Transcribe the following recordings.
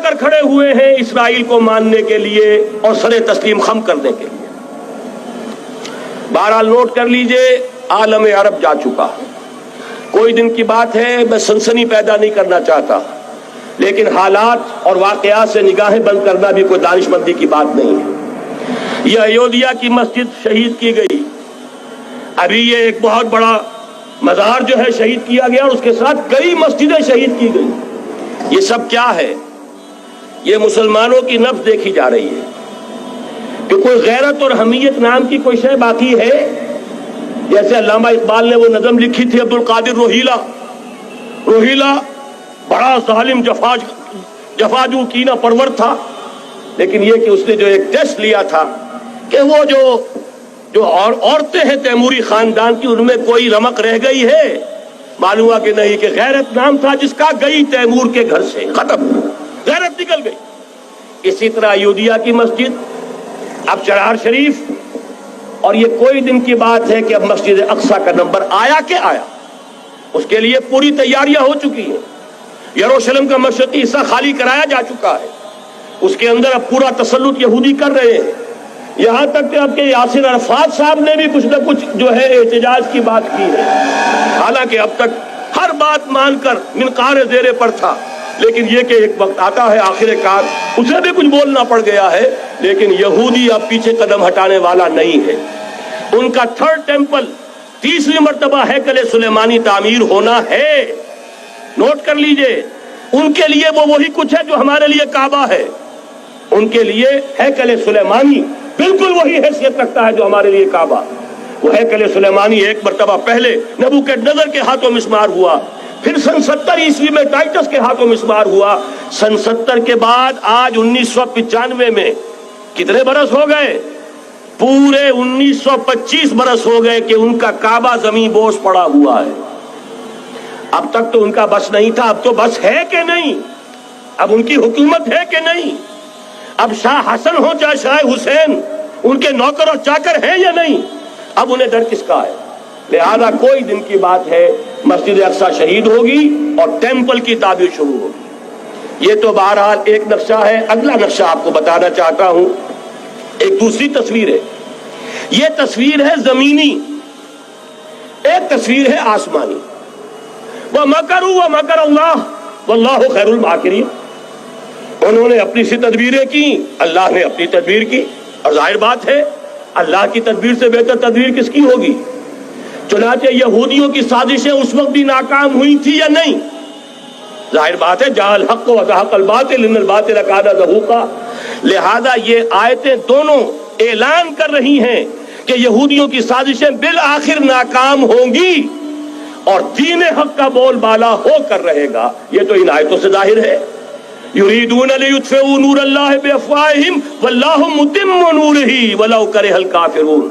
کر کھڑے ہوئے ہیں اسرائیل کو ماننے کے لیے اور سر تسلیم خم کرنے کے لیے۔ بہرحال نوٹ کر لیجئے، عالم عرب جا چکا، کوئی دن کی بات ہے، میں سنسنی پیدا نہیں کرنا چاہتا، لیکن حالات اور واقعات سے نگاہیں بند کرنا بھی کوئی دانش مندی کی بات نہیں ہے۔ یہ ایودھیا کی مسجد شہید کی گئی، ابھی یہ ایک بہت بڑا مزار جو ہے شہید کیا گیا، اور اس کے ساتھ کئی مسجدیں شہید کی گئی۔ یہ سب کیا ہے؟ یہ مسلمانوں کی نفس دیکھی جا رہی ہے کہ کوئی غیرت اور حمیت نام کی کوئی شے باقی ہے؟ جیسے علامہ اقبال نے وہ نظم لکھی تھی عبد القادر روہیلا بڑا ظالم جفاجو کینہ پرور تھا، لیکن یہ کہ اس نے جو ایک ٹیسٹ لیا تھا کہ وہ جو عورتیں ہیں تیموری خاندان کی، ان میں کوئی رمق رہ گئی ہے؟ معلوم ہوا کہ نہیں، کہ غیرت نام تھا جس کا گئی تیمور کے گھر سے، ختم، غیرت نکل گئی۔ اسی طرح ایودھیا کی مسجد، اب چرار شریف، اور یہ کوئی دن کی بات ہے کہ اب مسجد اقصیٰ کا نمبر آیا کہ آیا، اس کے لیے پوری تیاریاں ہو چکی ہیں۔ یروشلم کا مشرقی حصہ خالی کرایا جا چکا ہے، اس کے اندر اب پورا تسلط یہودی کر رہے ہیں، یہاں تک کہ اب کے یاسر عرفات صاحب نے بھی کچھ نہ کچھ جو ہے احتجاج کی بات کی ہے، حالانکہ اب تک ہر بات مان کر منقار زیر پر تھا، لیکن یہ کہ ایک وقت آتا ہے آخر کار اسے بھی کچھ بولنا پڑ گیا ہے۔ لیکن یہودی اب پیچھے قدم ہٹانے والا نہیں ہے۔ ان کا تھرڈ ٹیمپل، تیسری مرتبہ ہیکل سلیمانی تعمیر ہونا ہے، نوٹ کر لیجئے۔ ان کے لیے وہ وہی کچھ ہے جو ہمارے لیے کعبہ ہے، ان کے لیے ہیکل سلیمانی بالکل وہی حیثیت رکھتا ہے جو ہمارے لیے کعبہ۔ وہ ہیکل سلیمانی ایک مرتبہ پہلے نبوکدنضر کے ہاتھوں مسمار ہوا، پھر سن 70 عیسوی میں ٹائٹس کے ہاتھوں مسمار ہوا، سن 70 کے بعد آج 1995 میں کتنے برس ہو گئے؟ پورے 1925 برس ہو گئے کہ ان کا کعبہ زمین بوس پڑا ہوا ہے۔ اب تک تو ان کا بس نہیں تھا، اب تو بس ہے کہ نہیں؟ اب ان کی حکومت ہے کہ نہیں؟ اب شاہ حسن ہو چاہے شاہ حسین، ان کے نوکر اور چاکر ہیں یا نہیں؟ اب انہیں ڈر کس کا ہے؟ لہذا کوئی دن کی بات ہے مسجد اقصیٰ شہید ہوگی اور ٹیمپل کی تعمیر شروع ہوگی۔ یہ تو بہرحال ایک نقشہ ہے۔ اگلا نقشہ آپ کو بتانا چاہتا ہوں، ایک دوسری تصویر ہے۔ یہ تصویر ہے زمینی، ایک تصویر ہے آسمانی۔ وَمَكَرُوا وَمَكَرَ اللَّهُ وَاللَّهُ خَيْرُ الْمَاكِرِينَ۔ انہوں نے اپنی سی تدبیریں کی، اللہ نے اپنی تدبیر کی، اور ظاہر بات ہے اللہ کی تدبیر سے بہتر تدبیر کس کی ہوگی؟ چنانچہ یہودیوں کی سازشیں اس وقت بھی ناکام ہوئی تھی یا نہیں؟ ظاہر بات ہے جاء الحق وزهق الباطل ان الباطل کان زہوقا۔ لہذا یہ آیتیں دونوں اعلان کر رہی ہیں کہ یہودیوں کی سازشیں بالآخر ناکام ہوں گی اور دین حق کا بول بالا ہو کر رہے گا۔ یہ تو ان آیتوں سے ظاہر ہے۔ یریدون لیطفئوا نور اللہ بافواہہم واللہ متم نورہ ولو کرہ الکافرون۔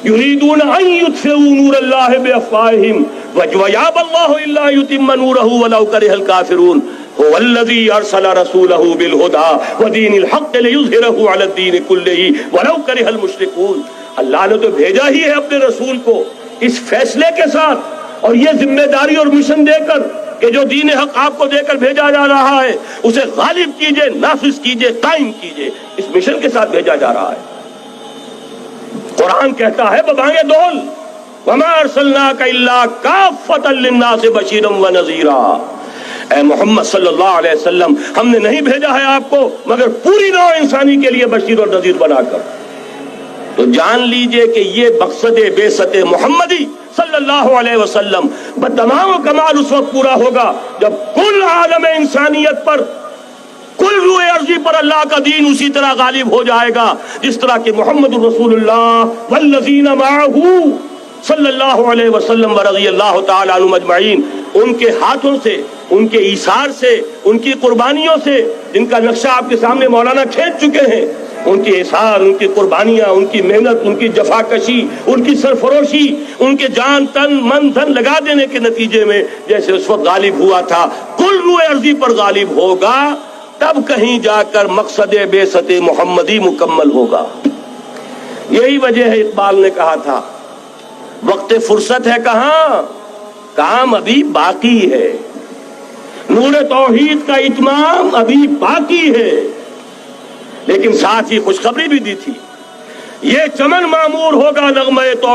یریدون ان یطفئوا نور اللہ بافواہہم ویابی اللہ الا یتم نورہ ولو کرہ الکافرون۔ هو الذی ارسل رسولہ بالہدی ودین الحق لیظہرہ علی الدین کلہ ولو کرہ المشرکون۔ اللہ نے تو بھیجا ہی ہے اپنے رسول کو اس فیصلے کے ساتھ اور یہ ذمہ داری اور مشن دے کر کہ جو دین حق آپ کو دے کر بھیجا جا رہا ہے اسے غالب کیجئے، نافذ کیجئے، قائم کیجئے۔ اس مشن کے ساتھ بھیجا جا رہا ہے۔ قرآن کہتا ہے ببانگ دول وما ارسلناک الا کافۃ للناس بشیرا ونذیرا۔ اے محمد صلی اللہ علیہ وسلم، ہم نے نہیں بھیجا ہے آپ کو مگر پوری نوع انسانی کے لیے بشیر اور نذیر بنا کر۔ تو جان لیجئے کہ یہ مقصد بعثت محمدی صلی اللہ علیہ وسلم بتمام کمال اس وقت پورا ہوگا جب کل عالم انسانیت پر، کل روئے ارضی پر اللہ کا دین اسی طرح غالب ہو جائے گا جس طرح کہ محمد رسول اللہ والذین معہ صلی اللہ علیہ وسلم ورضی اللہ تعالی عنہم اجمعین، ان کے ہاتھوں سے، ان کے ایثار سے، ان کی قربانیوں سے، جن کا نقشہ آپ کے سامنے مولانا کھینچ چکے ہیں، ان کے اثار، ان کی قربانیاں، ان کی محنت، ان کی جفاکشی، ان کی سرفروشی، ان کے جان تن من دھن لگا دینے کے نتیجے میں جیسے اس وقت غالب ہوا تھا کل روئے ارضی پر غالب ہوگا، تب کہیں جا کر مقصد بعثت محمدی مکمل ہوگا۔ یہی وجہ ہے اقبال نے کہا تھا وقت فرصت ہے کہاں، کام ابھی باقی ہے۔ نور توحید کا اتمام ابھی باقی ہے، لیکن ساتھ ہی خوشخبری بھی دی تھی، یہ چمن معمور ہوگا نغمہ توحید